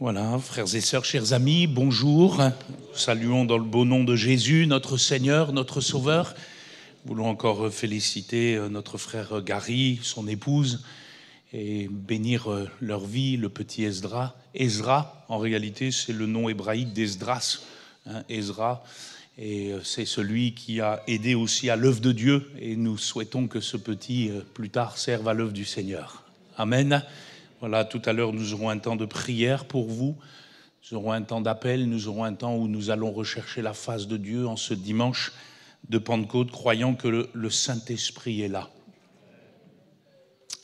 Voilà, frères et sœurs, chers amis, bonjour. Saluons dans le beau nom de Jésus, notre Seigneur, notre Sauveur. Nous voulons encore féliciter notre frère Gary, son épouse, et bénir leur vie, le petit Esdra. Ezra, en réalité, c'est le nom hébraïque d'Esdras, Ezra. Et c'est celui qui a aidé aussi à l'œuvre de Dieu. Et nous souhaitons que ce petit, plus tard, serve à l'œuvre du Seigneur. Amen. Voilà, tout à l'heure, nous aurons un temps de prière pour vous. Nous aurons un temps d'appel. Nous aurons un temps où nous allons rechercher la face de Dieu en ce dimanche de Pentecôte, croyant que le Saint-Esprit est là.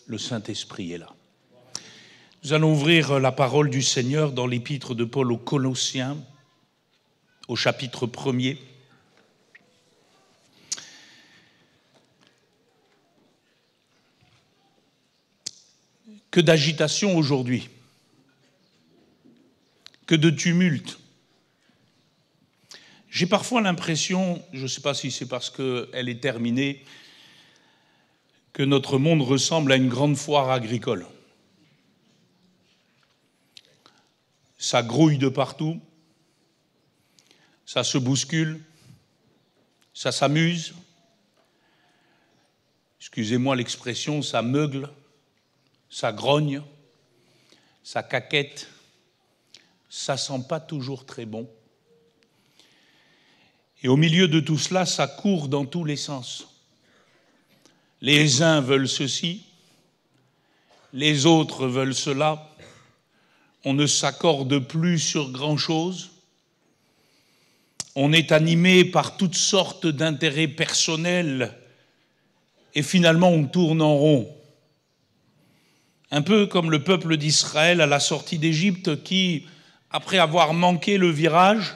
Le Saint-Esprit est là. Nous allons ouvrir la parole du Seigneur dans l'épître de Paul aux Colossiens, au chapitre 1er. Que d'agitation aujourd'hui, que de tumulte. J'ai parfois l'impression, je ne sais pas si c'est parce qu'elle est terminée, que notre monde ressemble à une grande foire agricole. Ça grouille de partout, ça se bouscule, ça s'amuse, excusez-moi l'expression, ça meugle, ça grogne, ça caquette, ça sent pas toujours très bon. Et au milieu de tout cela, ça court dans tous les sens. Les uns veulent ceci, les autres veulent cela. On ne s'accorde plus sur grand-chose. On est animé par toutes sortes d'intérêts personnels et finalement on tourne en rond. Un peu comme le peuple d'Israël à la sortie d'Égypte qui, après avoir manqué le virage,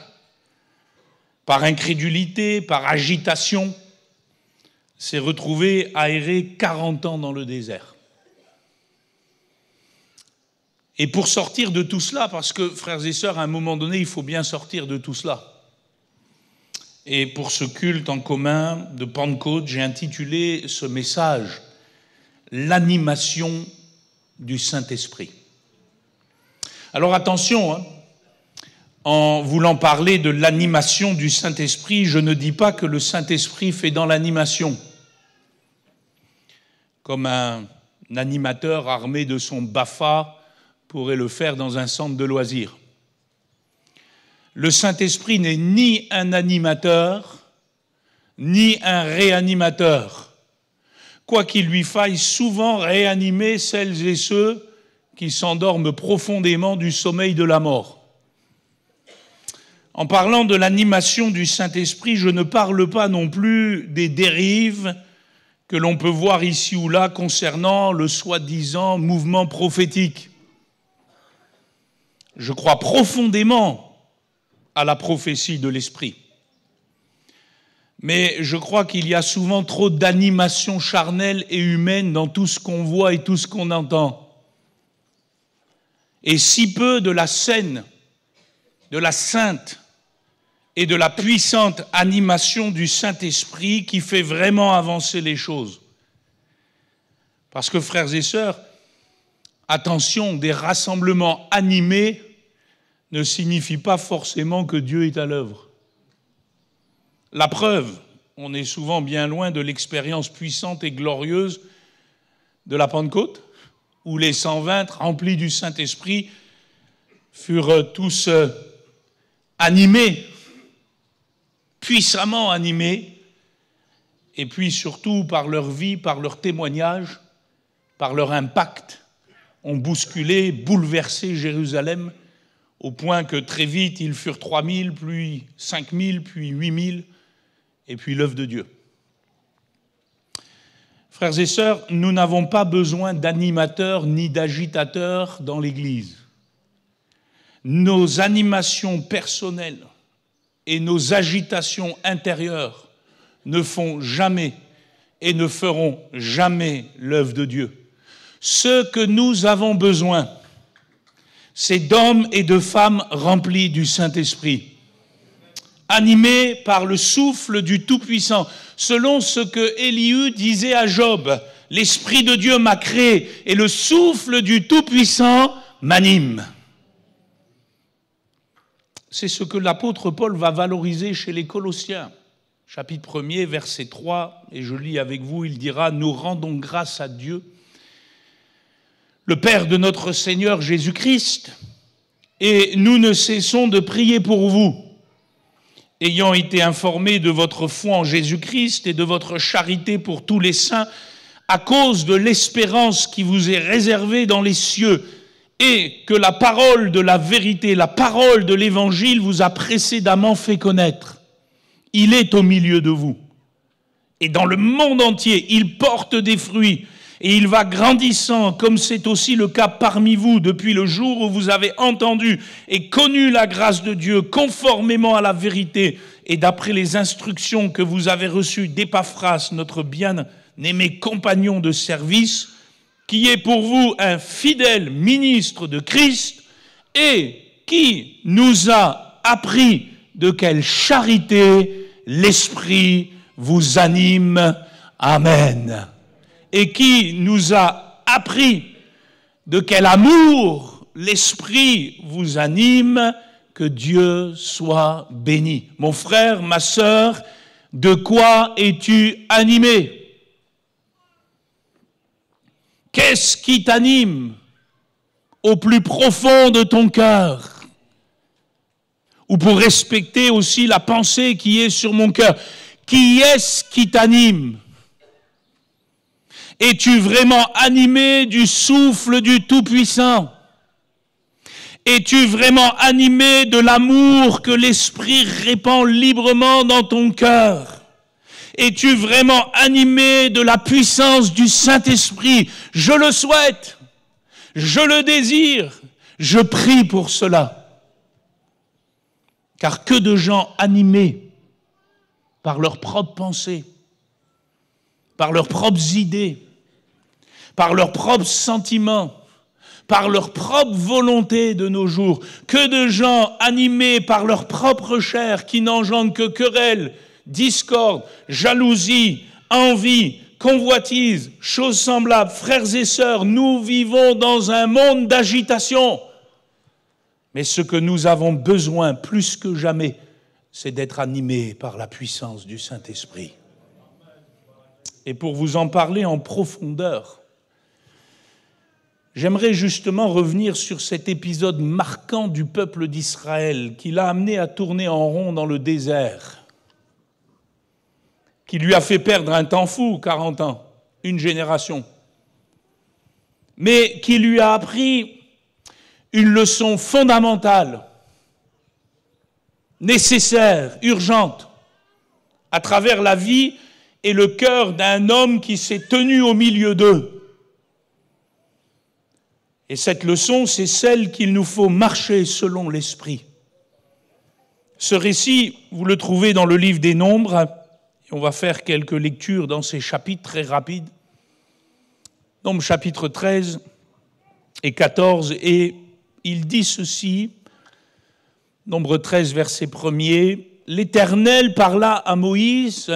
par incrédulité, par agitation, s'est retrouvé à errer 40 ans dans le désert. Et pour sortir de tout cela, parce que, frères et sœurs, à un moment donné, il faut bien sortir de tout cela. Et pour ce culte en commun de Pentecôte, j'ai intitulé ce message « L'animation du Saint-Esprit ». Alors attention, en voulant parler de l'animation du Saint-Esprit, je ne dis pas que le Saint-Esprit fait dans l'animation, comme un animateur armé de son BAFA pourrait le faire dans un centre de loisirs. Le Saint-Esprit n'est ni un animateur, ni un réanimateur, quoi qu'il lui faille souvent réanimer celles et ceux qui s'endorment profondément du sommeil de la mort. En parlant de l'animation du Saint-Esprit, je ne parle pas non plus des dérives que l'on peut voir ici ou là concernant le soi-disant mouvement prophétique. Je crois profondément à la prophétie de l'Esprit. Mais je crois qu'il y a souvent trop d'animation charnelle et humaine dans tout ce qu'on voit et tout ce qu'on entend. Et si peu de la saine, de la sainte et de la puissante animation du Saint-Esprit qui fait vraiment avancer les choses. Parce que, frères et sœurs, attention, des rassemblements animés ne signifie pas forcément que Dieu est à l'œuvre. La preuve, on est souvent bien loin de l'expérience puissante et glorieuse de la Pentecôte, où les 120 remplis du Saint-Esprit furent tous animés, puissamment animés, et puis surtout par leur vie, par leur témoignage, par leur impact, ont bousculé, bouleversé Jérusalem, au point que très vite, ils furent 3000, puis 5000, puis 8000, et puis l'œuvre de Dieu. Frères et sœurs, nous n'avons pas besoin d'animateurs ni d'agitateurs dans l'Église. Nos animations personnelles et nos agitations intérieures ne font jamais et ne feront jamais l'œuvre de Dieu. Ce que nous avons besoin, c'est d'hommes et de femmes remplis du Saint-Esprit, animés par le souffle du Tout-Puissant, selon ce que Élihu disait à Job, « L'Esprit de Dieu m'a créé et le souffle du Tout-Puissant m'anime. » c'est ce que l'apôtre Paul va valoriser chez les Colossiens. Chapitre 1er, verset 3, et je lis avec vous, il dira « Nous rendons grâce à Dieu, le Père de notre Seigneur Jésus-Christ, et nous ne cessons de prier pour vous, ayant été informés de votre foi en Jésus-Christ et de votre charité pour tous les saints, à cause de l'espérance qui vous est réservée dans les cieux, et que la parole de la vérité, la parole de l'Évangile vous a précédemment fait connaître. Il est au milieu de vous. Et dans le monde entier, il porte des fruits, et il va grandissant, comme c'est aussi le cas parmi vous, depuis le jour où vous avez entendu et connu la grâce de Dieu, conformément à la vérité, et d'après les instructions que vous avez reçues d'Épaphras, notre bien-aimé compagnon de service, qui est pour vous un fidèle ministre de Christ, et qui nous a appris de quelle charité l'Esprit vous anime. Amen. Et qui nous a appris de quel amour l'Esprit vous anime. Que Dieu soit béni. Mon frère, ma sœur, de quoi es-tu animé? Qu'est-ce qui t'anime au plus profond de ton cœur? Ou pour respecter aussi la pensée qui est sur mon cœur, qui est-ce qui t'anime? Es-tu vraiment animé du souffle du Tout-Puissant? Es-tu vraiment animé de l'amour que l'Esprit répand librement dans ton cœur? Es-tu vraiment animé de la puissance du Saint-Esprit? Je le souhaite, je le désire, je prie pour cela. Car que de gens animés par leurs propres pensées, par leurs propres idées, par leurs propres sentiments, par leur propre volonté de nos jours. Que de gens animés par leur propre chair qui n'engendrent que querelles, discorde, jalousie, envie, convoitise, choses semblables. Frères et sœurs, nous vivons dans un monde d'agitation. Mais ce que nous avons besoin plus que jamais, c'est d'être animés par la puissance du Saint-Esprit. Et pour vous en parler en profondeur, j'aimerais justement revenir sur cet épisode marquant du peuple d'Israël qui l'a amené à tourner en rond dans le désert, qui lui a fait perdre un temps fou, 40 ans, une génération, mais qui lui a appris une leçon fondamentale, nécessaire, urgente, à travers la vie et le cœur d'un homme qui s'est tenu au milieu d'eux. Et cette leçon, c'est celle qu'il nous faut marcher selon l'Esprit. Ce récit, vous le trouvez dans le livre des Nombres, et on va faire quelques lectures dans ces chapitres très rapides. Nombres chapitre 13 et 14, et il dit ceci, Nombre 13, verset 1er, « L'Éternel parla à Moïse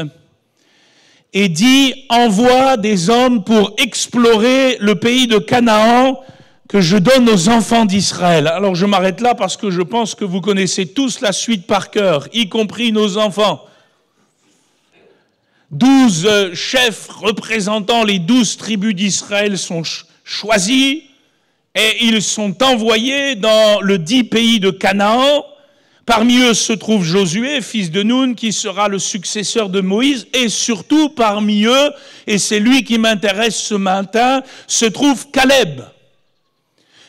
et dit, « Envoie des hommes pour explorer le pays de Canaan, que je donne aux enfants d'Israël. » Alors je m'arrête là parce que je pense que vous connaissez tous la suite par cœur, y compris nos enfants. 12 chefs représentant les 12 tribus d'Israël sont choisis et ils sont envoyés dans le 10 pays de Canaan. Parmi eux se trouve Josué, fils de Nun, qui sera le successeur de Moïse, et surtout parmi eux, et c'est lui qui m'intéresse ce matin, se trouve Caleb,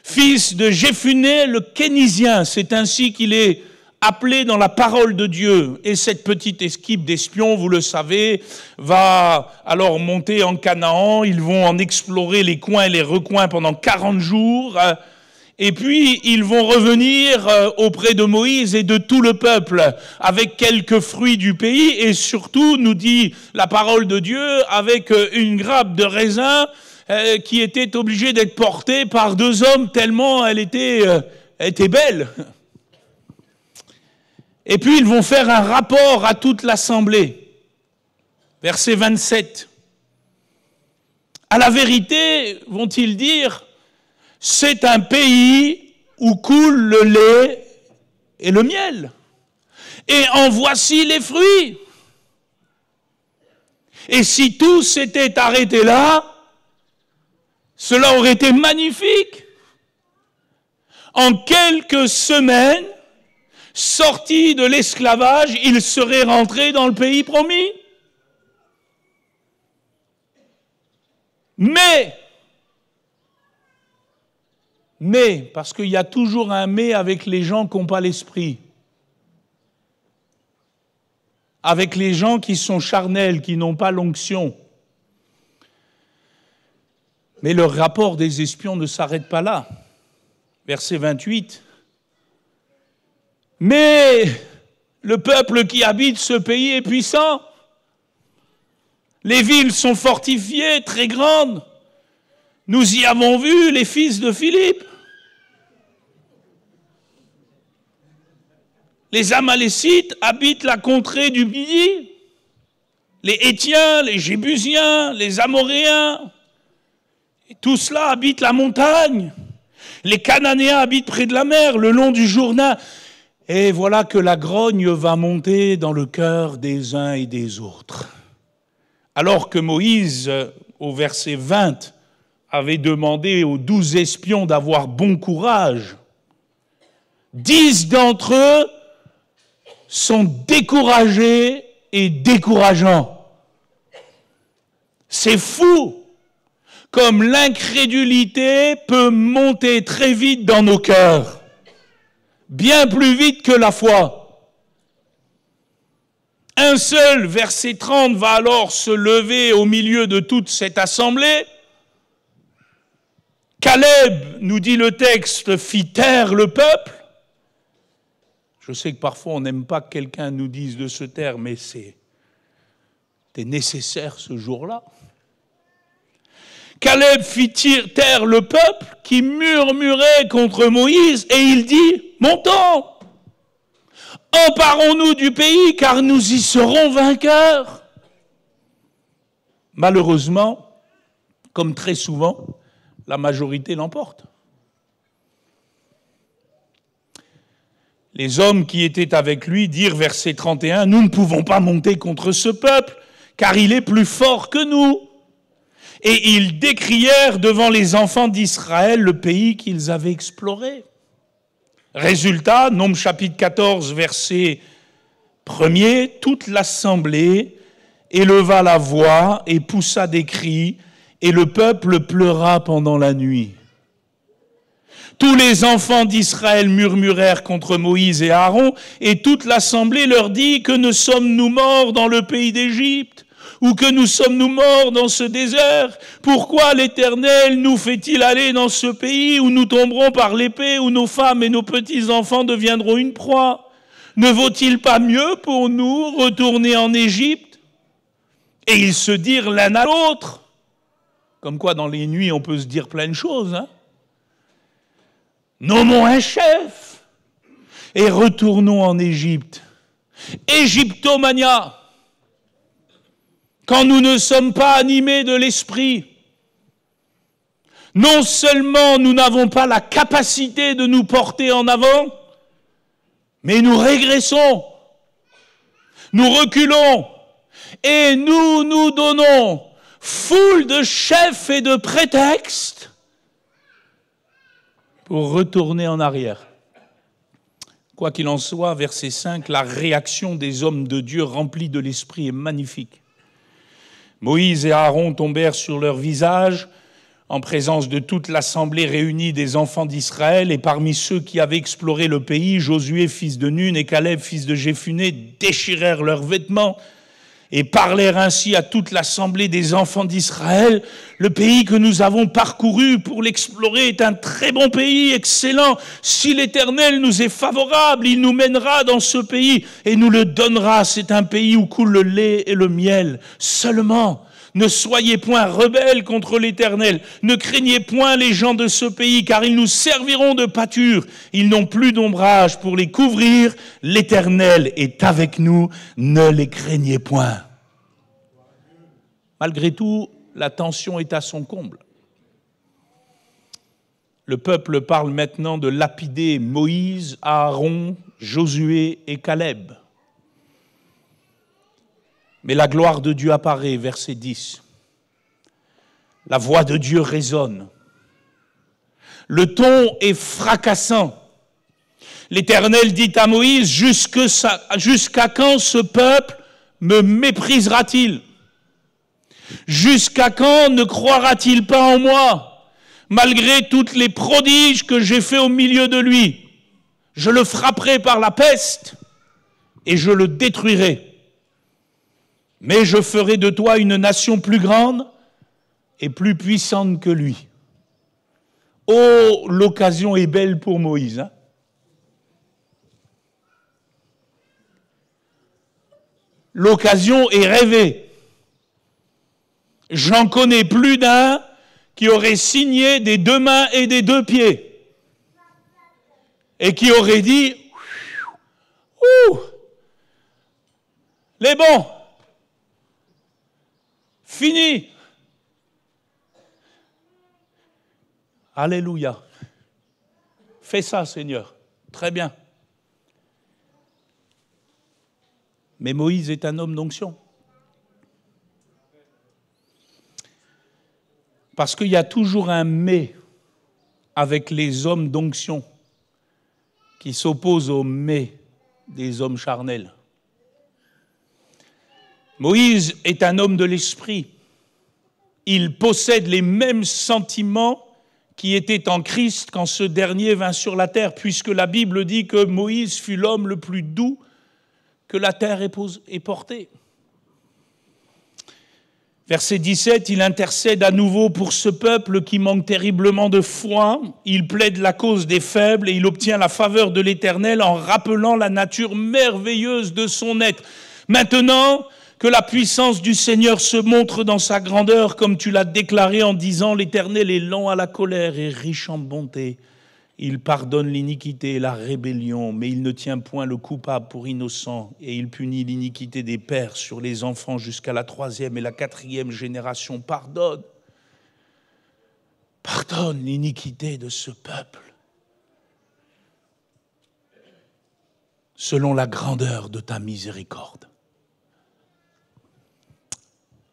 fils de Jéphuné le Kénizien. C'est ainsi qu'il est appelé dans la parole de Dieu. Et cette petite équipe d'espions, vous le savez, va alors monter en Canaan. Ils vont en explorer les coins et les recoins pendant 40 jours. Et puis, ils vont revenir auprès de Moïse et de tout le peuple avec quelques fruits du pays. Et surtout, nous dit la parole de Dieu, avec une grappe de raisin qui était obligée d'être portée par 2 hommes tellement elle était belle. Et puis ils vont faire un rapport à toute l'assemblée. Verset 27. À la vérité, vont-ils dire, c'est un pays où coule le lait et le miel. Et en voici les fruits. Et si tout s'était arrêté là, cela aurait été magnifique. En quelques semaines, sortis de l'esclavage, ils seraient rentrés dans le pays promis. Mais, parce qu'il y a toujours un mais avec les gens qui n'ont pas l'esprit. Avec les gens qui sont charnels, qui n'ont pas l'onction. Mais le rapport des espions ne s'arrête pas là. Verset 28. Mais le peuple qui habite ce pays est puissant. Les villes sont fortifiées, très grandes. Nous y avons vu les fils de Philippe. Les Amalécites habitent la contrée du Midi. Les Hétiens, les Jébusiens, les Amoréens. Et tout cela habite la montagne. Les Cananéens habitent près de la mer, le long du Jourdain. Et voilà que la grogne va monter dans le cœur des uns et des autres. Alors que Moïse, au verset 20, avait demandé aux 12 espions d'avoir bon courage, 10 d'entre eux sont découragés et décourageants. C'est fou comme l'incrédulité peut monter très vite dans nos cœurs, bien plus vite que la foi. Un seul, verset 30, va alors se lever au milieu de toute cette assemblée. Caleb, nous dit le texte, fit taire le peuple. Je sais que parfois on n'aime pas que quelqu'un nous dise de se taire, mais c'était nécessaire ce jour-là. Caleb fit taire le peuple qui murmurait contre Moïse et il dit « Montons, emparons-nous du pays car nous y serons vainqueurs. » Malheureusement, comme très souvent, la majorité l'emporte. Les hommes qui étaient avec lui dirent, verset 31, « Nous ne pouvons pas monter contre ce peuple, car il est plus fort que nous. » Et ils décrièrent devant les enfants d'Israël le pays qu'ils avaient exploré. Résultat, Nombres chapitre 14, verset 1er, toute l'assemblée éleva la voix et poussa des cris, et le peuple pleura pendant la nuit. Tous les enfants d'Israël murmurèrent contre Moïse et Aaron, et toute l'assemblée leur dit, « Que ne sommes-nous morts dans le pays d'Égypte ? Ou que nous sommes-nous morts dans ce désert? Pourquoi l'Éternel nous fait-il aller dans ce pays où nous tomberons par l'épée, où nos femmes et nos petits-enfants deviendront une proie? Ne vaut-il pas mieux pour nous retourner en Égypte? » Et ils se dirent l'un à l'autre. Comme quoi, dans les nuits, on peut se dire plein de choses. Nommons un chef et retournons en Égypte. Égyptomania. Quand nous ne sommes pas animés de l'esprit, non seulement nous n'avons pas la capacité de nous porter en avant, mais nous régressons, nous reculons et nous nous donnons foule de chefs et de prétextes pour retourner en arrière. Quoi qu'il en soit, verset 5, la réaction des hommes de Dieu remplis de l'esprit est magnifique. Moïse et Aaron tombèrent sur leur visage en présence de toute l'assemblée réunie des enfants d'Israël, et parmi ceux qui avaient exploré le pays, Josué, fils de Nun, et Caleb, fils de Jéphuné, déchirèrent leurs vêtements et parlèrent ainsi à toute l'assemblée des enfants d'Israël. Le pays que nous avons parcouru pour l'explorer est un très bon pays, excellent. Si l'Éternel nous est favorable, il nous mènera dans ce pays et nous le donnera. C'est un pays où coule le lait et le miel. Seulement, ne soyez point rebelles contre l'Éternel. Ne craignez point les gens de ce pays, car ils nous serviront de pâture. Ils n'ont plus d'ombrage pour les couvrir. L'Éternel est avec nous. Ne les craignez point. Malgré tout, la tension est à son comble. Le peuple parle maintenant de lapider Moïse, Aaron, Josué et Caleb. Mais la gloire de Dieu apparaît, verset 10. La voix de Dieu résonne. Le ton est fracassant. L'Éternel dit à Moïse, jusqu'à quand ce peuple me méprisera-t-il? Jusqu'à quand ne croira-t-il pas en moi, malgré toutes les prodiges que j'ai faits au milieu de lui? Je le frapperai par la peste et je le détruirai. Mais je ferai de toi une nation plus grande et plus puissante que lui. Oh, l'occasion est belle pour Moïse, hein? L'occasion est rêvée. J'en connais plus d'un qui aurait signé des 2 mains et des 2 pieds et qui aurait dit « Ouh, les bons, fini !» Alléluia. Fais ça, Seigneur. Très bien. Mais Moïse est un homme d'onction. Parce qu'il y a toujours un « mais » avec les hommes d'onction qui s'opposent au « mais » des hommes charnels. Moïse est un homme de l'esprit. Il possède les mêmes sentiments qui étaient en Christ quand ce dernier vint sur la terre, puisque la Bible dit que Moïse fut l'homme le plus doux que la terre ait porté. Verset 17, il intercède à nouveau pour ce peuple qui manque terriblement de foi. Il plaide la cause des faibles et il obtient la faveur de l'Éternel en rappelant la nature merveilleuse de son être. Maintenant que la puissance du Seigneur se montre dans sa grandeur, comme tu l'as déclaré en disant, l'Éternel est lent à la colère et riche en bonté. Il pardonne l'iniquité et la rébellion, mais il ne tient point le coupable pour innocent, et il punit l'iniquité des pères sur les enfants jusqu'à la 3e et la 4e génération. Pardonne l'iniquité de ce peuple, selon la grandeur de ta miséricorde.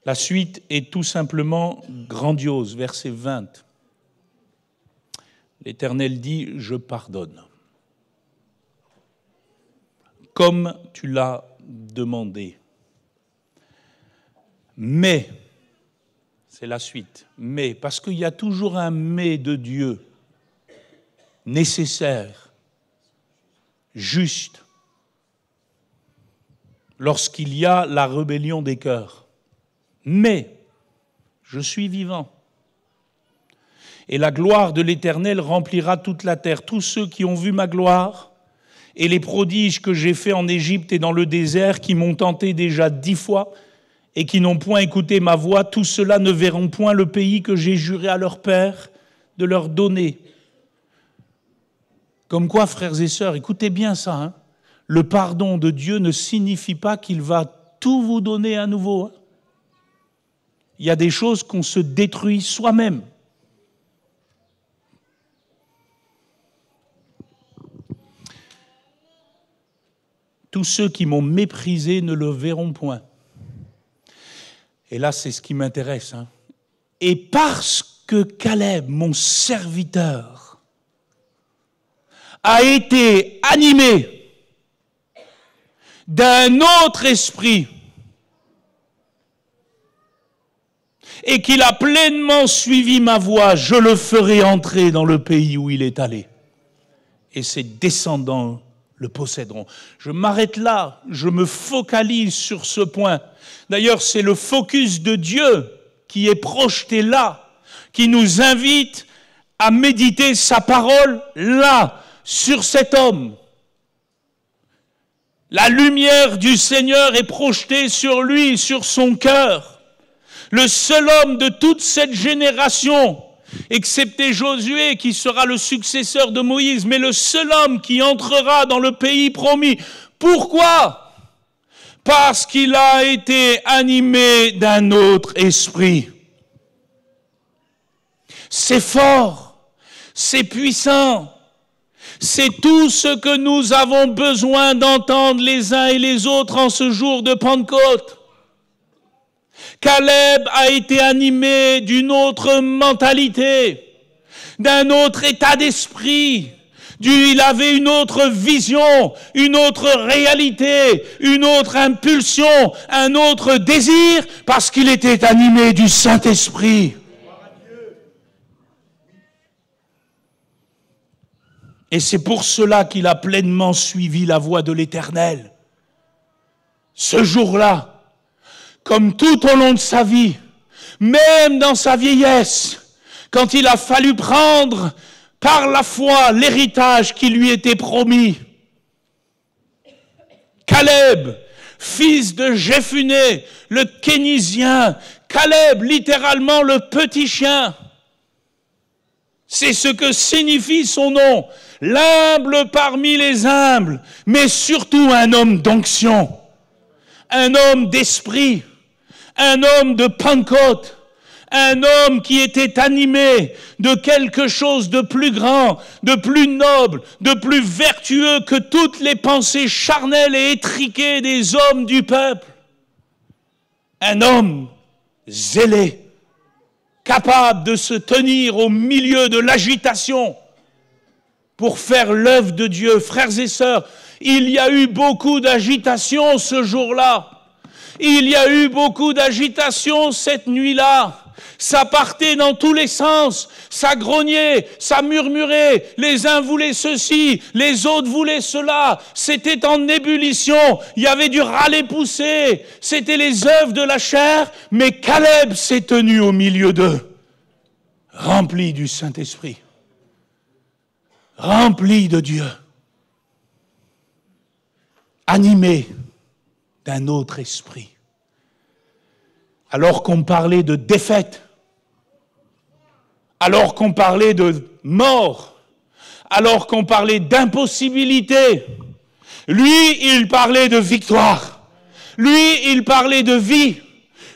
La suite est tout simplement grandiose, verset 20. L'Éternel dit, je pardonne, comme tu l'as demandé. Mais, c'est la suite, mais, parce qu'il y a toujours un mais de Dieu, nécessaire, juste, lorsqu'il y a la rébellion des cœurs. Mais, je suis vivant. Et la gloire de l'Éternel remplira toute la terre. Tous ceux qui ont vu ma gloire et les prodiges que j'ai faits en Égypte et dans le désert, qui m'ont tenté déjà 10 fois et qui n'ont point écouté ma voix, tous ceux-là ne verront point le pays que j'ai juré à leur père de leur donner. Comme quoi, frères et sœurs, écoutez bien ça, hein, le pardon de Dieu ne signifie pas qu'il va tout vous donner à nouveau. Hein. Il y a des choses qu'on se détruit soi-même. Tous ceux qui m'ont méprisé ne le verront point. Et là, c'est ce qui m'intéresse. Hein. Et parce que Caleb, mon serviteur, a été animé d'un autre esprit et qu'il a pleinement suivi ma voie, je le ferai entrer dans le pays où il est allé. Et ses descendants le posséderont. Je m'arrête là, je me focalise sur ce point. D'ailleurs, c'est le focus de Dieu qui est projeté là, qui nous invite à méditer sa parole là, sur cet homme. La lumière du Seigneur est projetée sur lui, sur son cœur. Le seul homme de toute cette génération, excepté Josué qui sera le successeur de Moïse, mais le seul homme qui entrera dans le pays promis. Pourquoi ? Parce qu'il a été animé d'un autre esprit. C'est fort. c'est puissant. C'est tout ce que nous avons besoin d'entendre les uns et les autres en ce jour de Pentecôte. Caleb a été animé d'une autre mentalité, d'un autre état d'esprit. Il avait une autre vision, une autre réalité, une autre impulsion, un autre désir, parce qu'il était animé du Saint-Esprit. Et c'est pour cela qu'il a pleinement suivi la voie de l'Éternel. Ce jour-là, comme tout au long de sa vie, même dans sa vieillesse, quand il a fallu prendre par la foi l'héritage qui lui était promis, Caleb, fils de Jéphuné, le Kénizien, Caleb, littéralement le petit chien, c'est ce que signifie son nom, l'humble parmi les humbles, mais surtout un homme d'onction, un homme d'esprit, un homme de Pentecôte, un homme qui était animé de quelque chose de plus grand, de plus noble, de plus vertueux que toutes les pensées charnelles et étriquées des hommes du peuple. Un homme zélé, capable de se tenir au milieu de l'agitation pour faire l'œuvre de Dieu. Frères et sœurs, il y a eu beaucoup d'agitation ce jour-là. Il y a eu beaucoup d'agitation cette nuit-là. Ça partait dans tous les sens, ça grognait, ça murmurait, les uns voulaient ceci, les autres voulaient cela, c'était en ébullition, il y avait du râler-pousser, c'était les œuvres de la chair, mais Caleb s'est tenu au milieu d'eux, rempli du Saint-Esprit, rempli de Dieu, animé d'un autre esprit. Alors qu'on parlait de défaite, alors qu'on parlait de mort, alors qu'on parlait d'impossibilité, lui, il parlait de victoire. Lui, il parlait de vie.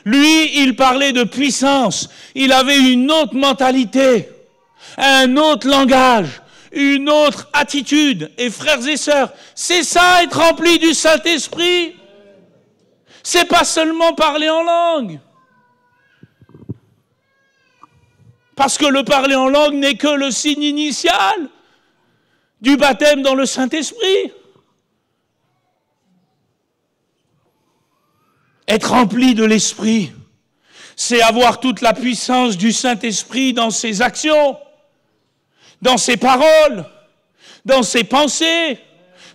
Lui, il parlait de puissance. Il avait une autre mentalité, un autre langage, une autre attitude. Et frères et sœurs, c'est ça être rempli du Saint-Esprit. C'est pas seulement parler en langue. Parce que le parler en langue n'est que le signe initial du baptême dans le Saint-Esprit. Être rempli de l'Esprit, c'est avoir toute la puissance du Saint-Esprit dans ses actions, dans ses paroles, dans ses pensées,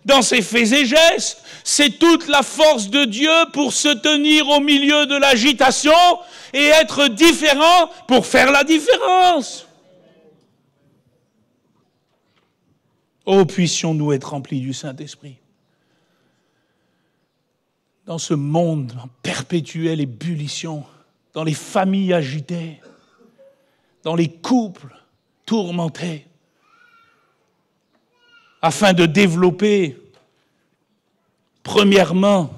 dans ses faits et gestes. C'est toute la force de Dieu pour se tenir au milieu de l'agitation et être différent pour faire la différence. Oh, puissions-nous être remplis du Saint-Esprit. Dans ce monde en perpétuelle ébullition, dans les familles agitées, dans les couples tourmentés, afin de développer, premièrement,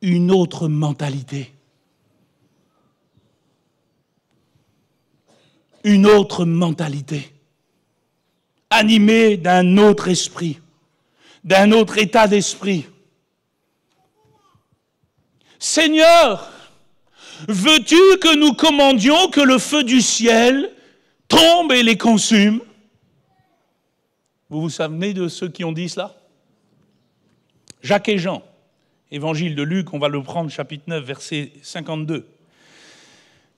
une autre mentalité. Une autre mentalité, animée d'un autre esprit, d'un autre état d'esprit. Seigneur, veux-tu que nous commandions que le feu du ciel tombe et les consume? Vous vous souvenez de ceux qui ont dit cela? Jacques et Jean, évangile de Luc, on va le prendre, chapitre 9, verset 52.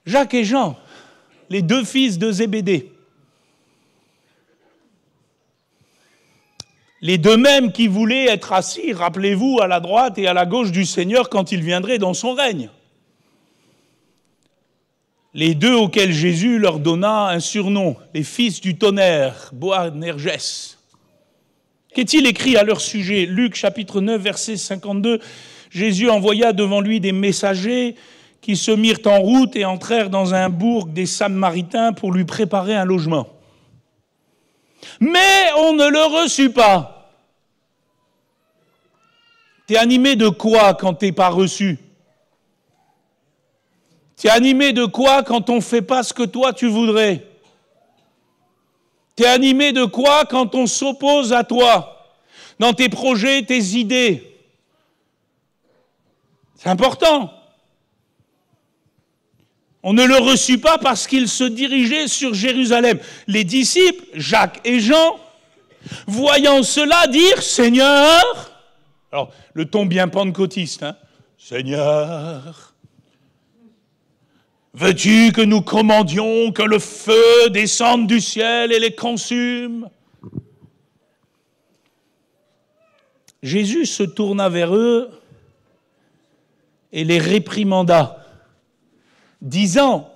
Jacques et Jean, les deux fils de Zébédée, les deux mêmes qui voulaient être assis, rappelez-vous, à la droite et à la gauche du Seigneur quand il viendrait dans son règne. Les deux auxquels Jésus leur donna un surnom, les fils du tonnerre, Boanerges. Qu'est-il écrit à leur sujet? Luc chapitre 9, verset 52, Jésus envoya devant lui des messagers qui se mirent en route et entrèrent dans un bourg des Samaritains pour lui préparer un logement. Mais on ne le reçut pas. T'es animé de quoi quand t'es pas reçu? T'es animé de quoi quand on ne fait pas ce que toi tu voudrais? T'es animé de quoi quand on s'oppose à toi, dans tes projets, tes idées? C'est important. On ne le reçut pas parce qu'il se dirigeait sur Jérusalem. Les disciples, Jacques et Jean, voyant cela, dirent « Seigneur », alors le ton bien pentecôtiste, hein, « Seigneur, veux-tu que nous commandions que le feu descende du ciel et les consume ?» Jésus se tourna vers eux et les réprimanda, disant,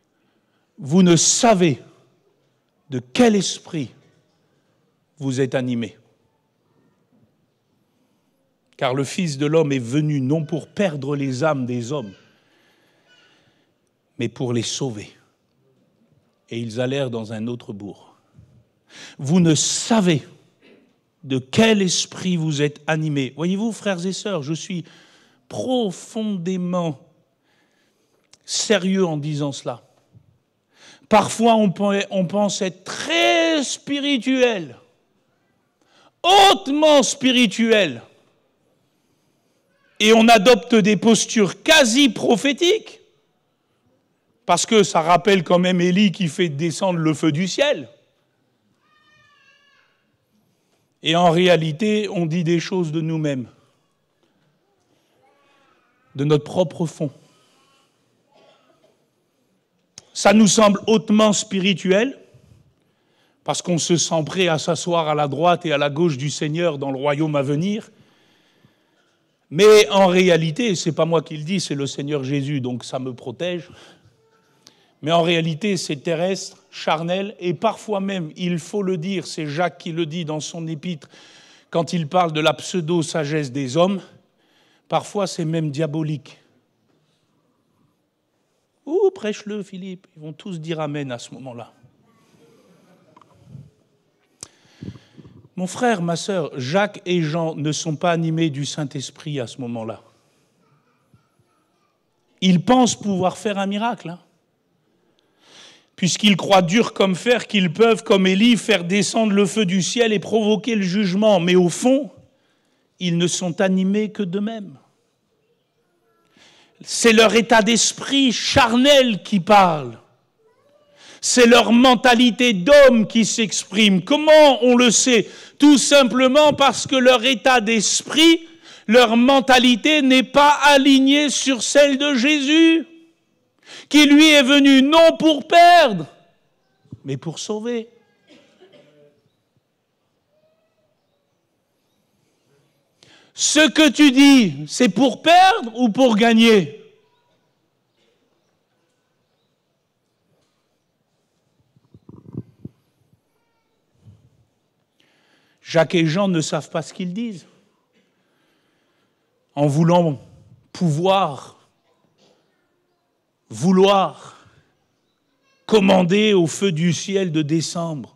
« Vous ne savez de quel esprit vous êtes animés. Car le Fils de l'homme est venu non pour perdre les âmes des hommes, mais pour les sauver. » Et ils allèrent dans un autre bourg. Vous ne savez de quel esprit vous êtes animés. Voyez-vous, frères et sœurs, je suis profondément sérieux en disant cela. Parfois, on pense être très spirituel, hautement spirituel, et on adopte des postures quasi prophétiques, parce que ça rappelle quand même Élie qui fait descendre le feu du ciel. Et en réalité, on dit des choses de nous-mêmes, de notre propre fond. Ça nous semble hautement spirituel, parce qu'on se sent prêt à s'asseoir à la droite et à la gauche du Seigneur dans le royaume à venir. Mais en réalité, ce n'est pas moi qui le dis, c'est le Seigneur Jésus, donc ça me protège. Mais en réalité, c'est terrestre, charnel, et parfois même, il faut le dire, c'est Jacques qui le dit dans son épître, quand il parle de la pseudo-sagesse des hommes, parfois c'est même diabolique. Ouh, prêche-le, Philippe. Ils vont tous dire amen à ce moment-là. Mon frère, ma sœur, Jacques et Jean ne sont pas animés du Saint-Esprit à ce moment-là. Ils pensent pouvoir faire un miracle, hein, puisqu'ils croient dur comme fer qu'ils peuvent, comme Élie, faire descendre le feu du ciel et provoquer le jugement. Mais au fond, ils ne sont animés que d'eux-mêmes. C'est leur état d'esprit charnel qui parle. C'est leur mentalité d'homme qui s'exprime. Comment on le sait? Tout simplement parce que leur état d'esprit, leur mentalité n'est pas alignée sur celle de Jésus, qui lui est venu non pour perdre, mais pour sauver. Ce que tu dis, c'est pour perdre ou pour gagner? Jacques et Jean ne savent pas ce qu'ils disent. En voulant vouloir commander au feu du ciel de descendre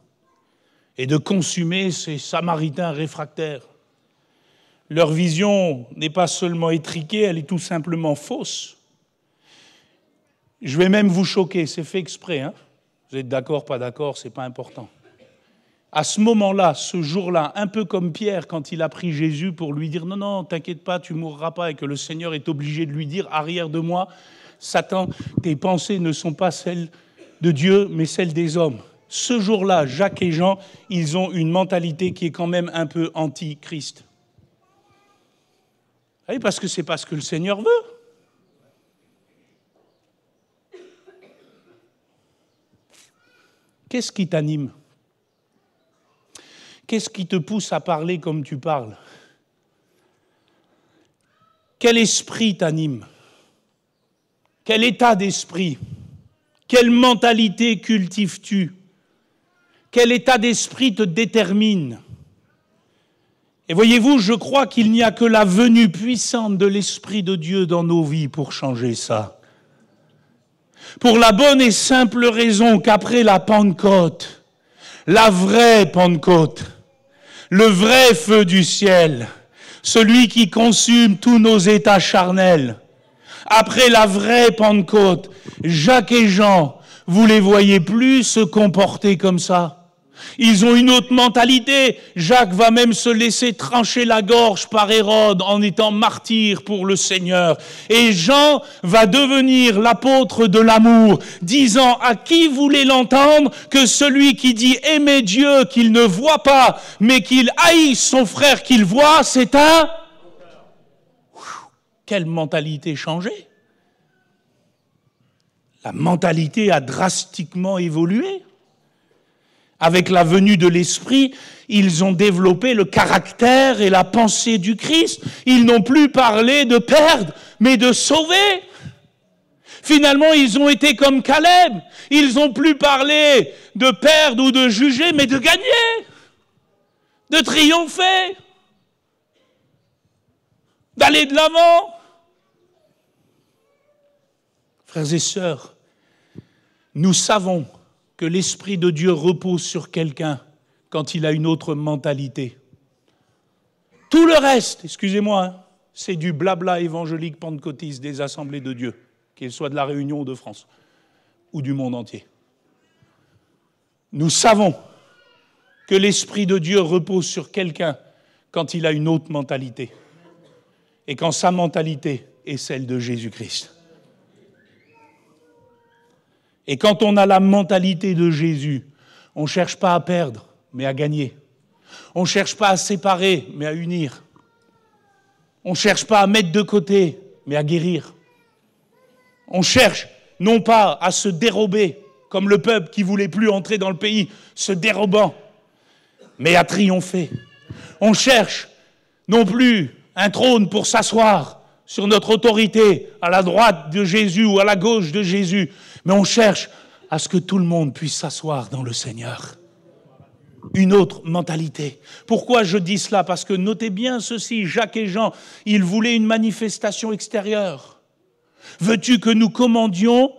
et de consumer ces Samaritains réfractaires. Leur vision n'est pas seulement étriquée, elle est tout simplement fausse. Je vais même vous choquer, c'est fait exprès, hein. Vous êtes d'accord, pas d'accord, c'est pas important. À ce moment-là, ce jour-là, un peu comme Pierre quand il a pris Jésus pour lui dire « Non, non, t'inquiète pas, tu ne mourras pas » et que le Seigneur est obligé de lui dire « Arrière de moi, Satan, tes pensées ne sont pas celles de Dieu, mais celles des hommes. » Ce jour-là, Jacques et Jean, ils ont une mentalité qui est quand même un peu anti-Christ. Oui, parce que c'est pas ce que le Seigneur veut. Qu'est-ce qui t'anime? Qu'est-ce qui te pousse à parler comme tu parles? Quel esprit t'anime? Quel état d'esprit? Quelle mentalité cultives-tu? Quel état d'esprit te détermine? Et voyez-vous, je crois qu'il n'y a que la venue puissante de l'Esprit de Dieu dans nos vies pour changer ça. Pour la bonne et simple raison qu'après la Pentecôte, la vraie Pentecôte, le vrai feu du ciel, celui qui consume tous nos états charnels, après la vraie Pentecôte, Jacques et Jean, vous les voyez plus se comporter comme ça. Ils ont une autre mentalité. Jacques va même se laisser trancher la gorge par Hérode en étant martyr pour le Seigneur. Et Jean va devenir l'apôtre de l'amour, disant à qui voulait l'entendre que celui qui dit aimer Dieu qu'il ne voit pas, mais qu'il haïsse son frère qu'il voit, c'est un... Quelle mentalité changée! La mentalité a drastiquement évolué. Avec la venue de l'Esprit, ils ont développé le caractère et la pensée du Christ. Ils n'ont plus parlé de perdre, mais de sauver. Finalement, ils ont été comme Caleb. Ils n'ont plus parlé de perdre ou de juger, mais de gagner, de triompher, d'aller de l'avant. Frères et sœurs, nous savons que l'Esprit de Dieu repose sur quelqu'un quand il a une autre mentalité. Tout le reste, excusez-moi, c'est du blabla évangélique pentecôtiste des assemblées de Dieu, qu'elles soient de la Réunion ou de France, ou du monde entier. Nous savons que l'Esprit de Dieu repose sur quelqu'un quand il a une autre mentalité, et quand sa mentalité est celle de Jésus-Christ. Et quand on a la mentalité de Jésus, on ne cherche pas à perdre, mais à gagner. On ne cherche pas à séparer, mais à unir. On ne cherche pas à mettre de côté, mais à guérir. On cherche non pas à se dérober, comme le peuple qui ne voulait plus entrer dans le pays, se dérobant, mais à triompher. On cherche non plus un trône pour s'asseoir sur notre autorité, à la droite de Jésus ou à la gauche de Jésus, mais on cherche à ce que tout le monde puisse s'asseoir dans le Seigneur. Une autre mentalité. Pourquoi je dis cela? Parce que notez bien ceci, Jacques et Jean, ils voulaient une manifestation extérieure. Veux-tu que nous commandions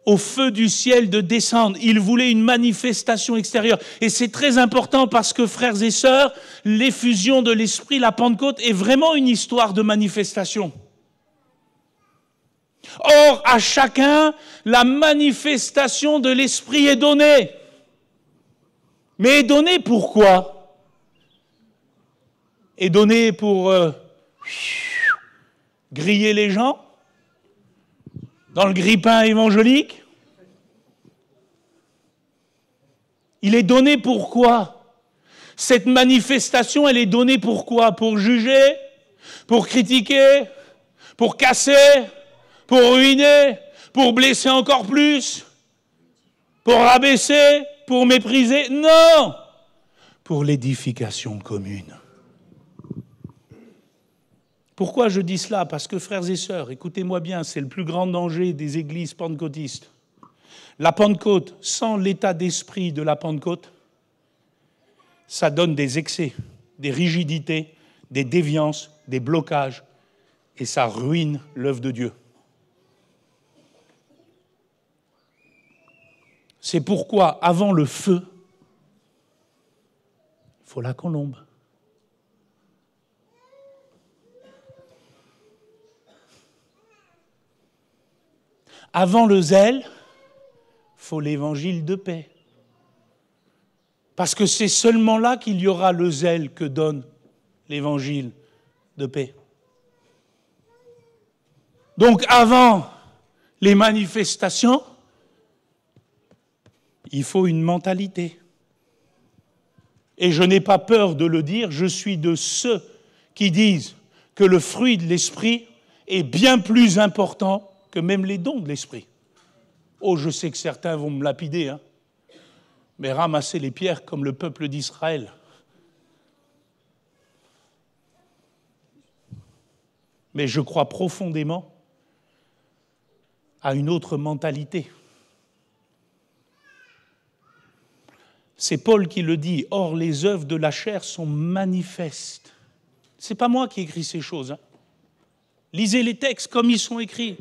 au feu du ciel de descendre? Ils voulaient une manifestation extérieure. Et c'est très important parce que, frères et sœurs, l'effusion de l'Esprit, la Pentecôte, est vraiment une histoire de manifestation. Or, à chacun, la manifestation de l'Esprit est donnée. Mais est donnée pourquoi? Est donnée pour griller les gens dans le grille-pain évangélique? Il est donné pourquoi? Cette manifestation, elle est donnée pourquoi? Pour juger, pour critiquer, pour casser, pour ruiner, pour blesser encore plus, pour rabaisser, pour mépriser. Non! Pour l'édification commune. Pourquoi je dis cela? Parce que, frères et sœurs, écoutez-moi bien, c'est le plus grand danger des églises pentecôtistes. La Pentecôte, sans l'état d'esprit de la Pentecôte, ça donne des excès, des rigidités, des déviances, des blocages, et ça ruine l'œuvre de Dieu. C'est pourquoi, avant le feu, il faut la colombe. Avant le zèle, il faut l'évangile de paix. Parce que c'est seulement là qu'il y aura le zèle que donne l'évangile de paix. Donc avant les manifestations, il faut une mentalité. Et je n'ai pas peur de le dire, je suis de ceux qui disent que le fruit de l'esprit est bien plus important que même les dons de l'esprit. Oh, je sais que certains vont me lapider, hein, mais ramasser les pierres comme le peuple d'Israël. Mais je crois profondément à une autre mentalité. C'est Paul qui le dit. Or, les œuvres de la chair sont manifestes. Ce n'est pas moi qui écris ces choses. Hein. Lisez les textes comme ils sont écrits.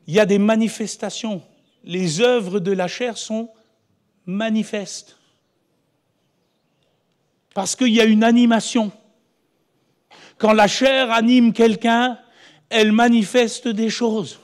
Il y a des manifestations. Les œuvres de la chair sont manifestes. Parce qu'il y a une animation. Quand la chair anime quelqu'un, elle manifeste des choses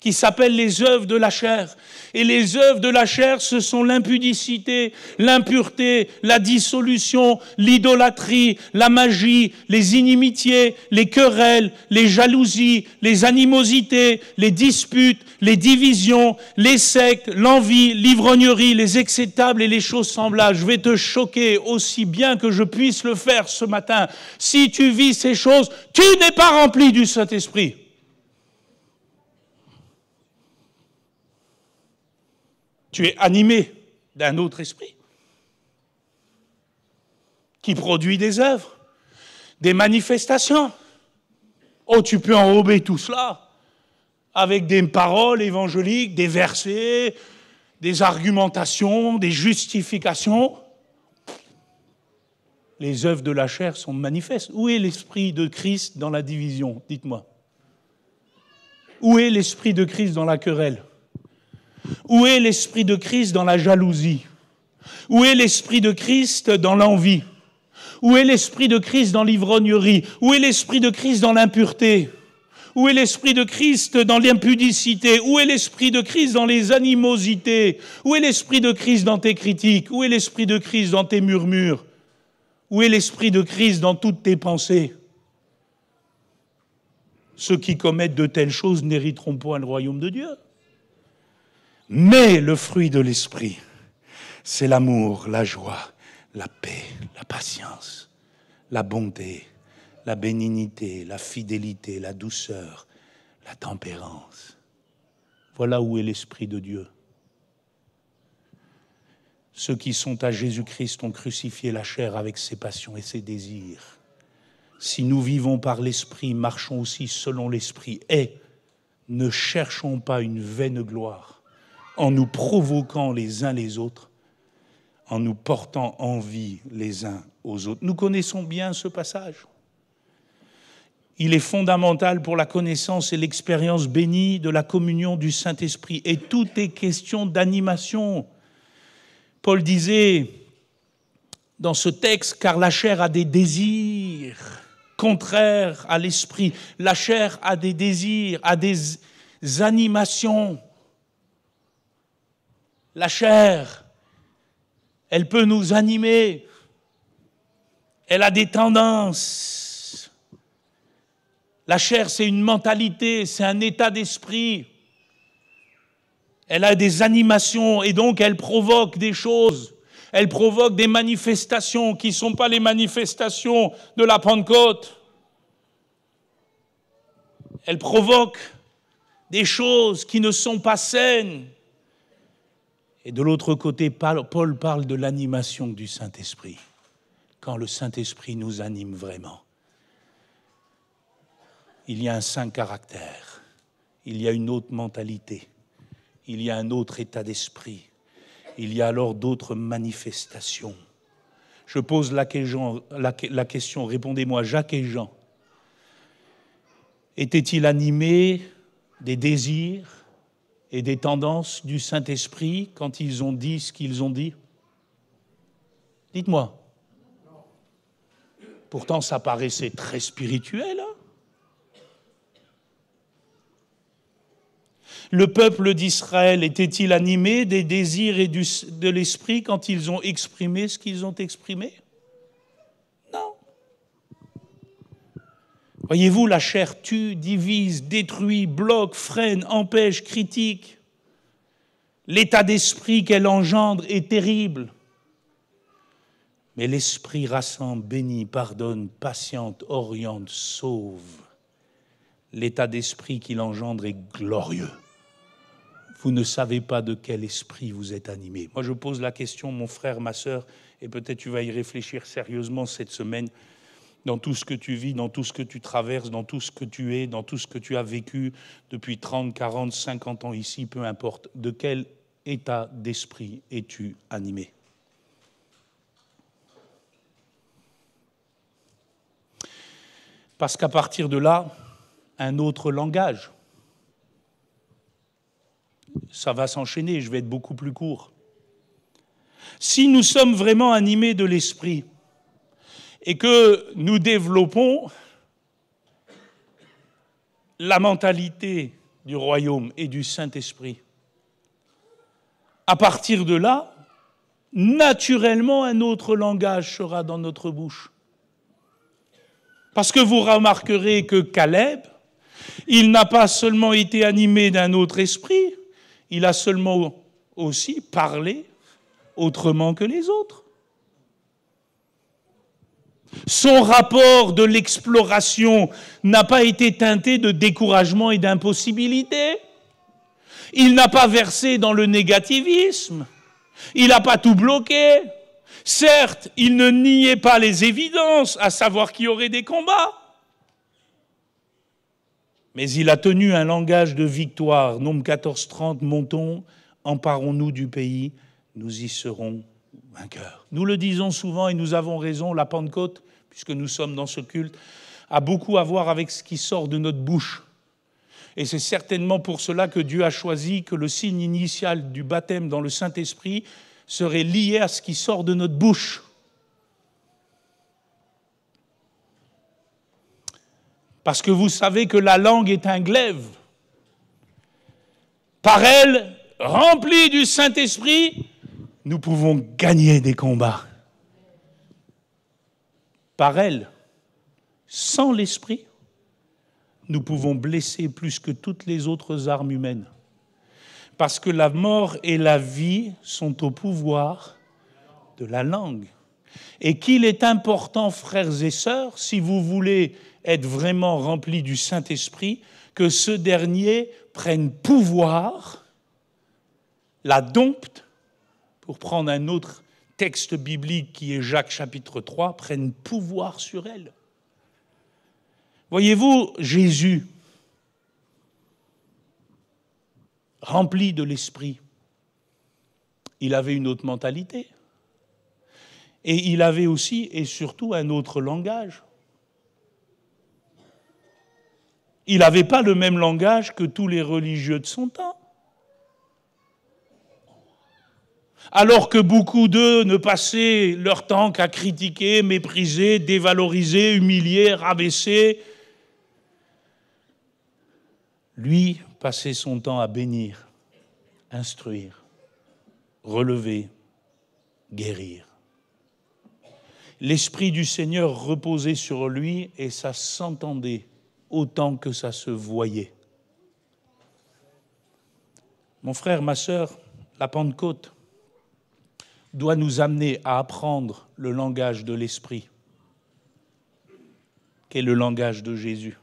qui s'appellent les œuvres de la chair. Et les œuvres de la chair, ce sont l'impudicité, l'impureté, la dissolution, l'idolâtrie, la magie, les inimitiés, les querelles, les jalousies, les animosités, les disputes, les divisions, les sectes, l'envie, l'ivrognerie, les acceptables et les choses semblables. Je vais te choquer aussi bien que je puisse le faire ce matin. Si tu vis ces choses, tu n'es pas rempli du Saint-Esprit. Tu es animé d'un autre esprit qui produit des œuvres, des manifestations. Oh, tu peux enrober tout cela avec des paroles évangéliques, des versets, des argumentations, des justifications. Les œuvres de la chair sont manifestes. Où est l'esprit de Christ dans la division? Dites-moi. Où est l'esprit de Christ dans la querelle? Où est l'esprit de Christ dans la jalousie? Où est l'esprit de Christ dans l'envie? Où est l'esprit de Christ dans l'ivrognerie? Où est l'esprit de Christ dans l'impureté? Où est l'esprit de Christ dans l'impudicité? Où est l'esprit de Christ dans les animosités? Où est l'esprit de Christ dans tes critiques? Où est l'esprit de Christ dans tes murmures? Où est l'esprit de Christ dans toutes tes pensées? Ceux qui commettent de telles choses n'hériteront point le royaume de Dieu. Mais le fruit de l'esprit, c'est l'amour, la joie, la paix, la patience, la bonté, la bénignité, la fidélité, la douceur, la tempérance. Voilà où est l'Esprit de Dieu. Ceux qui sont à Jésus-Christ ont crucifié la chair avec ses passions et ses désirs. Si nous vivons par l'Esprit, marchons aussi selon l'Esprit. Et ne cherchons pas une vaine gloire en nous provoquant les uns les autres, en nous portant envie les uns aux autres. Nous connaissons bien ce passage. Il est fondamental pour la connaissance et l'expérience bénie de la communion du Saint-Esprit. Et tout est question d'animation. Paul disait dans ce texte, car la chair a des désirs contraires à l'esprit. La chair a des désirs, a des animations. La chair, elle peut nous animer. Elle a des tendances. La chair, c'est une mentalité, c'est un état d'esprit. Elle a des animations et donc elle provoque des choses. Elle provoque des manifestations qui ne sont pas les manifestations de la Pentecôte. Elle provoque des choses qui ne sont pas saines. Et de l'autre côté, Paul parle de l'animation du Saint-Esprit. Quand le Saint-Esprit nous anime vraiment. Il y a un saint caractère, il y a une autre mentalité, il y a un autre état d'esprit, il y a alors d'autres manifestations. Je pose la question, répondez-moi, Jacques et Jean, étaient-ils animés des désirs et des tendances du Saint-Esprit quand ils ont dit ce qu'ils ont dit? Dites-moi. Pourtant, ça paraissait très spirituel, hein? Le peuple d'Israël était-il animé des désirs et de l'esprit quand ils ont exprimé ce qu'ils ont exprimé? Non. Voyez-vous, la chair tue, divise, détruit, bloque, freine, empêche, critique. L'état d'esprit qu'elle engendre est terrible. Mais l'esprit rassemble, bénit, pardonne, patiente, oriente, sauve. L'état d'esprit qu'il engendre est glorieux. Vous ne savez pas de quel esprit vous êtes animé. Moi, je pose la question, mon frère, ma sœur, et peut-être tu vas y réfléchir sérieusement cette semaine, dans tout ce que tu vis, dans tout ce que tu traverses, dans tout ce que tu es, dans tout ce que tu as vécu depuis 30, 40, 50 ans ici, peu importe. De quel état d'esprit es-tu animé? Parce qu'à partir de là, un autre langage. Ça va s'enchaîner, je vais être beaucoup plus court. Si nous sommes vraiment animés de l'esprit et que nous développons la mentalité du royaume et du Saint-Esprit, à partir de là, naturellement, un autre langage sera dans notre bouche. Parce que vous remarquerez que Caleb, il n'a pas seulement été animé d'un autre esprit, il a seulement aussi parlé autrement que les autres. Son rapport de l'exploration n'a pas été teinté de découragement et d'impossibilité. Il n'a pas versé dans le négativisme. Il n'a pas tout bloqué. Certes, il ne niait pas les évidences, à savoir qu'il y aurait des combats. Mais il a tenu un langage de victoire. Nombre 14-30, montons, emparons-nous du pays, nous y serons vainqueurs. Nous le disons souvent et nous avons raison, la Pentecôte, puisque nous sommes dans ce culte, a beaucoup à voir avec ce qui sort de notre bouche. Et c'est certainement pour cela que Dieu a choisi que le signe initial du baptême dans le Saint-Esprit serait lié à ce qui sort de notre bouche. Parce que vous savez que la langue est un glaive. Par elle, remplie du Saint-Esprit, nous pouvons gagner des combats. Par elle, sans l'Esprit, nous pouvons blesser plus que toutes les autres armes humaines. Parce que la mort et la vie sont au pouvoir de la langue. Et qu'il est important, frères et sœurs, si vous voulez être vraiment remplis du Saint-Esprit, que ce dernier prenne pouvoir, la dompte, pour prendre un autre texte biblique qui est Jacques chapitre 3, prenne pouvoir sur elle. Voyez-vous, Jésus, rempli de l'Esprit, il avait une autre mentalité. Et il avait aussi et surtout un autre langage. Il n'avait pas le même langage que tous les religieux de son temps. Alors que beaucoup d'eux ne passaient leur temps qu'à critiquer, mépriser, dévaloriser, humilier, rabaisser, lui passait son temps à bénir, instruire, relever, guérir. L'Esprit du Seigneur reposait sur lui et ça s'entendait autant que ça se voyait. Mon frère, ma sœur, la Pentecôte doit nous amener à apprendre le langage de l'Esprit, qui est le langage de Jésus.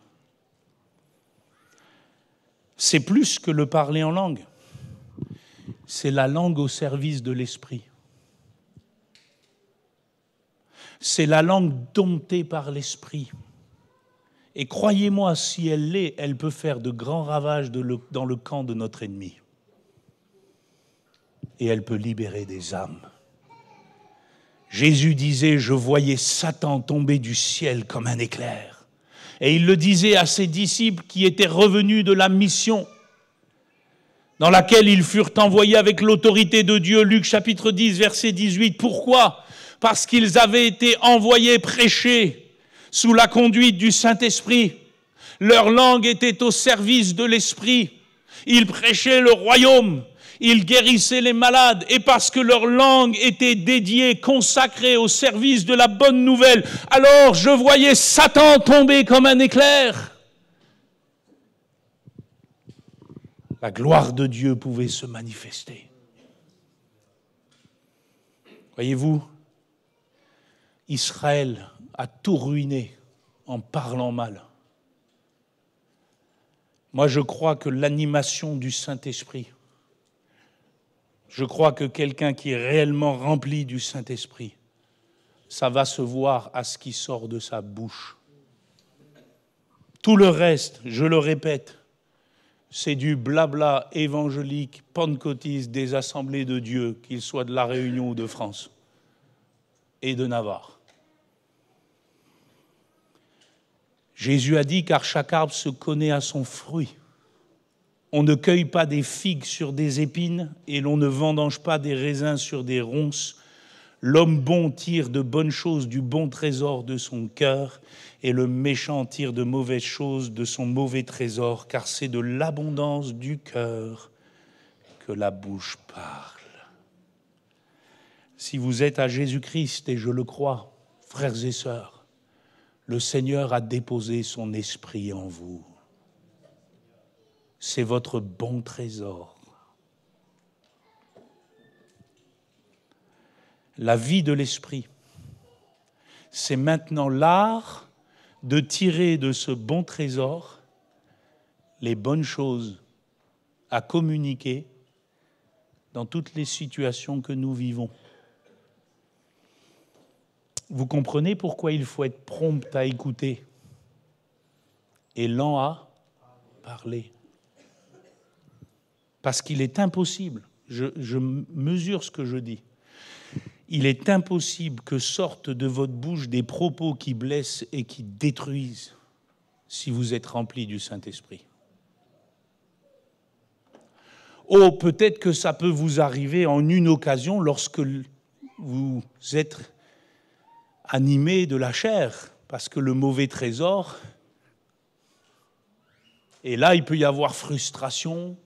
C'est plus que le parler en langue. C'est la langue au service de l'Esprit. C'est la langue domptée par l'Esprit. Et croyez-moi, si elle l'est, elle peut faire de grands ravages dans le camp de notre ennemi. Et elle peut libérer des âmes. Jésus disait, je voyais Satan tomber du ciel comme un éclair. Et il le disait à ses disciples qui étaient revenus de la mission dans laquelle ils furent envoyés avec l'autorité de Dieu. Luc chapitre 10, verset 18. Pourquoi ? Parce qu'ils avaient été envoyés prêcher sous la conduite du Saint-Esprit. Leur langue était au service de l'Esprit. Ils prêchaient le royaume. Ils guérissaient les malades. Et parce que leur langue était dédiée, consacrée au service de la bonne nouvelle, alors je voyais Satan tomber comme un éclair. La gloire de Dieu pouvait se manifester. Voyez-vous, Israël a tout ruiné en parlant mal. Moi, je crois que l'animation du Saint-Esprit, je crois que quelqu'un qui est réellement rempli du Saint-Esprit, ça va se voir à ce qui sort de sa bouche. Tout le reste, je le répète, c'est du blabla évangélique, pentecôtiste des assemblées de Dieu, qu'ils soient de La Réunion ou de France et de Navarre. Jésus a dit, car chaque arbre se connaît à son fruit. On ne cueille pas des figues sur des épines et l'on ne vendange pas des raisins sur des ronces. L'homme bon tire de bonnes choses du bon trésor de son cœur, et le méchant tire de mauvaises choses de son mauvais trésor, car c'est de l'abondance du cœur que la bouche parle. Si vous êtes à Jésus-Christ, et je le crois, frères et sœurs, le Seigneur a déposé son esprit en vous. C'est votre bon trésor. La vie de l'esprit, c'est maintenant l'art de tirer de ce bon trésor les bonnes choses à communiquer dans toutes les situations que nous vivons. Vous comprenez pourquoi il faut être prompt à écouter et lent à parler. Parce qu'il est impossible, je mesure ce que je dis, il est impossible que sortent de votre bouche des propos qui blessent et qui détruisent si vous êtes rempli du Saint-Esprit. Oh, peut-être que ça peut vous arriver en une occasion lorsque vous êtes animé de la chair, parce que le mauvais trésor, et là il peut y avoir frustration,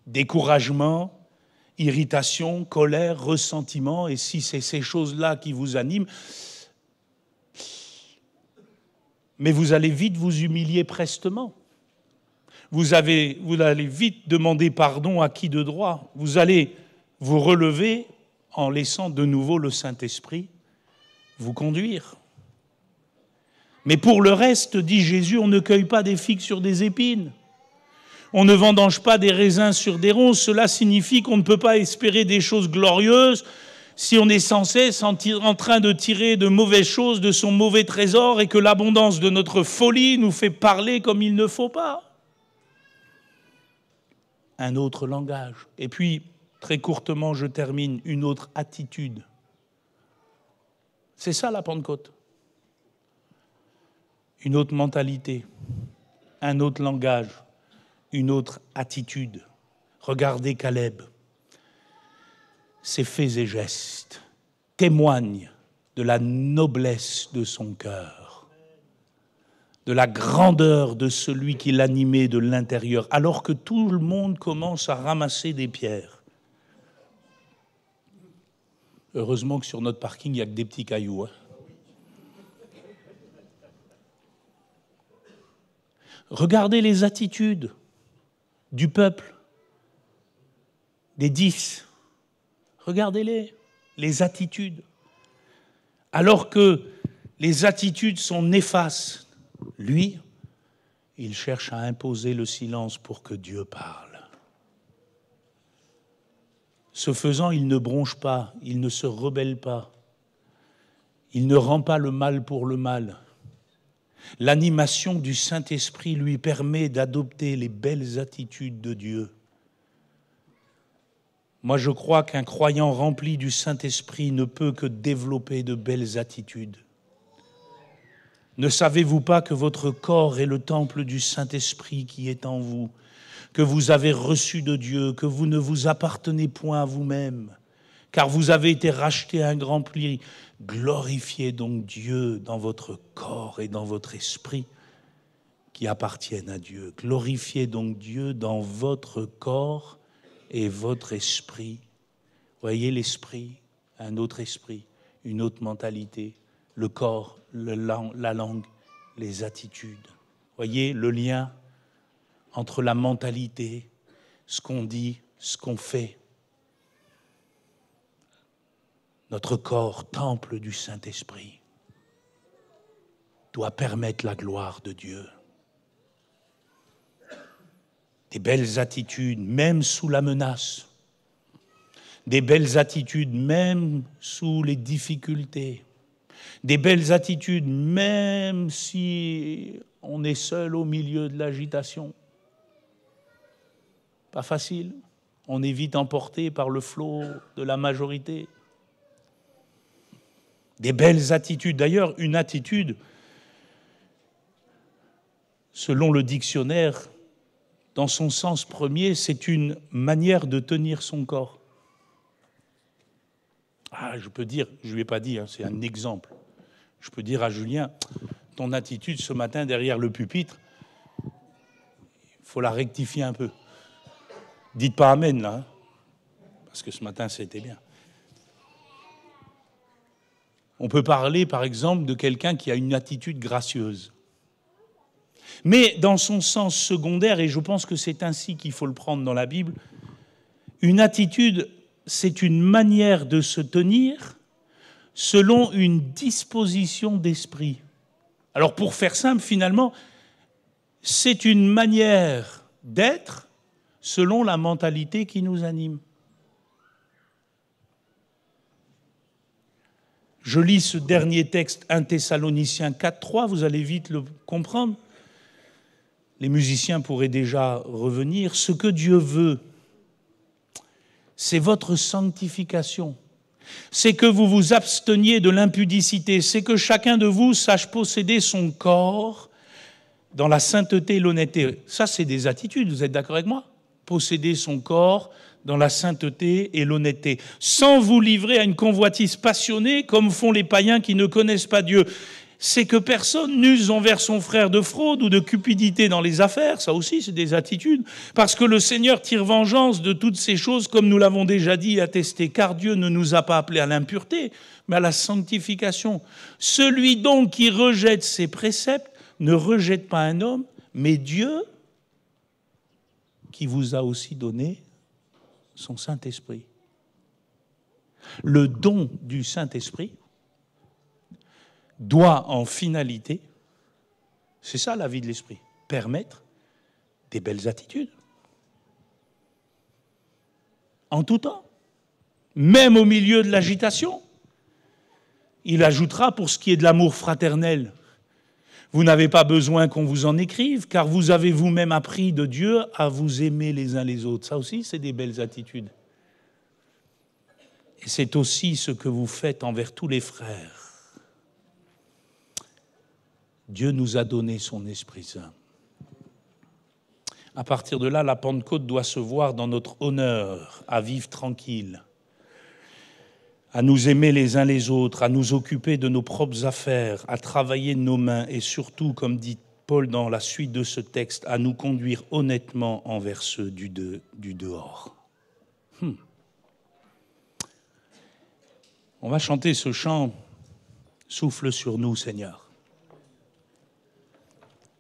découragement, irritation, colère, ressentiment, et si c'est ces choses-là qui vous animent, mais vous allez vite vous humilier prestement. Vous allez vite demander pardon à qui de droit. Vous allez vous relever en laissant de nouveau le Saint-Esprit vous conduire. Mais pour le reste, dit Jésus, on ne cueille pas des figues sur des épines. On ne vendange pas des raisins sur des ronces. Cela signifie qu'on ne peut pas espérer des choses glorieuses si on est sans cesse en train de tirer de mauvaises choses de son mauvais trésor et que l'abondance de notre folie nous fait parler comme il ne faut pas. Un autre langage. Et puis, très courtement, je termine, une autre attitude. C'est ça la Pentecôte. Une autre mentalité, un autre langage, une autre attitude. Regardez Caleb. Ses faits et gestes témoignent de la noblesse de son cœur, de la grandeur de celui qui l'animait de l'intérieur, alors que tout le monde commence à ramasser des pierres. Heureusement que sur notre parking, il n'y a que des petits cailloux. Regardez les attitudes du peuple, des 10. Regardez-les, les attitudes. Alors que les attitudes sont néfastes, lui, il cherche à imposer le silence pour que Dieu parle. Ce faisant, il ne bronche pas, il ne se rebelle pas, il ne rend pas le mal pour le mal. L'animation du Saint-Esprit lui permet d'adopter les belles attitudes de Dieu. Moi, je crois qu'un croyant rempli du Saint-Esprit ne peut que développer de belles attitudes. Ne savez-vous pas que votre corps est le temple du Saint-Esprit qui est en vous, que vous avez reçu de Dieu, que vous ne vous appartenez point à vous-même, car vous avez été rachetés à un grand prix. Glorifiez donc Dieu dans votre corps et dans votre esprit qui appartiennent à Dieu. Glorifiez donc Dieu dans votre corps et votre esprit. Voyez l'esprit, un autre esprit, une autre mentalité, le corps, la langue, les attitudes. Voyez le lien entre la mentalité, ce qu'on dit, ce qu'on fait. Notre corps, temple du Saint-Esprit, doit permettre la gloire de Dieu. Des belles attitudes, même sous la menace. Des belles attitudes, même sous les difficultés. Des belles attitudes, même si on est seul au milieu de l'agitation. Pas facile. On est vite emporté par le flot de la majorité. Des belles attitudes. D'ailleurs, une attitude, selon le dictionnaire, dans son sens premier, c'est une manière de tenir son corps. je peux dire, je ne lui ai pas dit, hein, c'est un exemple. Je peux dire à Julien, ton attitude ce matin derrière le pupitre, il faut la rectifier un peu. Dites pas amen, là, hein, parce que ce matin, c'était bien. On peut parler, par exemple, de quelqu'un qui a une attitude gracieuse. Mais dans son sens secondaire, et je pense que c'est ainsi qu'il faut le prendre dans la Bible, une attitude, c'est une manière de se tenir selon une disposition d'esprit. Alors pour faire simple, finalement, c'est une manière d'être selon la mentalité qui nous anime. Je lis ce dernier texte, 1 Thessaloniciens 4:3, vous allez vite le comprendre. Les musiciens pourraient déjà revenir. Ce que Dieu veut, c'est votre sanctification. C'est que vous vous absteniez de l'impudicité. C'est que chacun de vous sache posséder son corps dans la sainteté et l'honnêteté. Ça, c'est des attitudes, vous êtes d'accord avec moi ? Posséder son corps dans la sainteté et l'honnêteté, sans vous livrer à une convoitise passionnée comme font les païens qui ne connaissent pas Dieu. C'est que personne n'use envers son frère de fraude ou de cupidité dans les affaires, ça aussi c'est des attitudes, parce que le Seigneur tire vengeance de toutes ces choses, comme nous l'avons déjà dit et attesté, car Dieu ne nous a pas appelés à l'impureté, mais à la sanctification. Celui donc qui rejette ses préceptes ne rejette pas un homme, mais Dieu qui vous a aussi donné son Saint-Esprit. Le don du Saint-Esprit doit en finalité, c'est ça la vie de l'esprit, permettre des belles attitudes. En tout temps, même au milieu de l'agitation. Il ajoutera pour ce qui est de l'amour fraternel, vous n'avez pas besoin qu'on vous en écrive, car vous avez vous-même appris de Dieu à vous aimer les uns les autres. Ça aussi, c'est des belles attitudes. Et c'est aussi ce que vous faites envers tous les frères. Dieu nous a donné son Esprit Saint. À partir de là, la Pentecôte doit se voir dans notre honneur, à vivre tranquille, à nous aimer les uns les autres, à nous occuper de nos propres affaires, à travailler de nos mains et surtout, comme dit Paul dans la suite de ce texte, à nous conduire honnêtement envers ceux du dehors. On va chanter ce chant « Souffle sur nous, Seigneur ».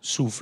Souffle.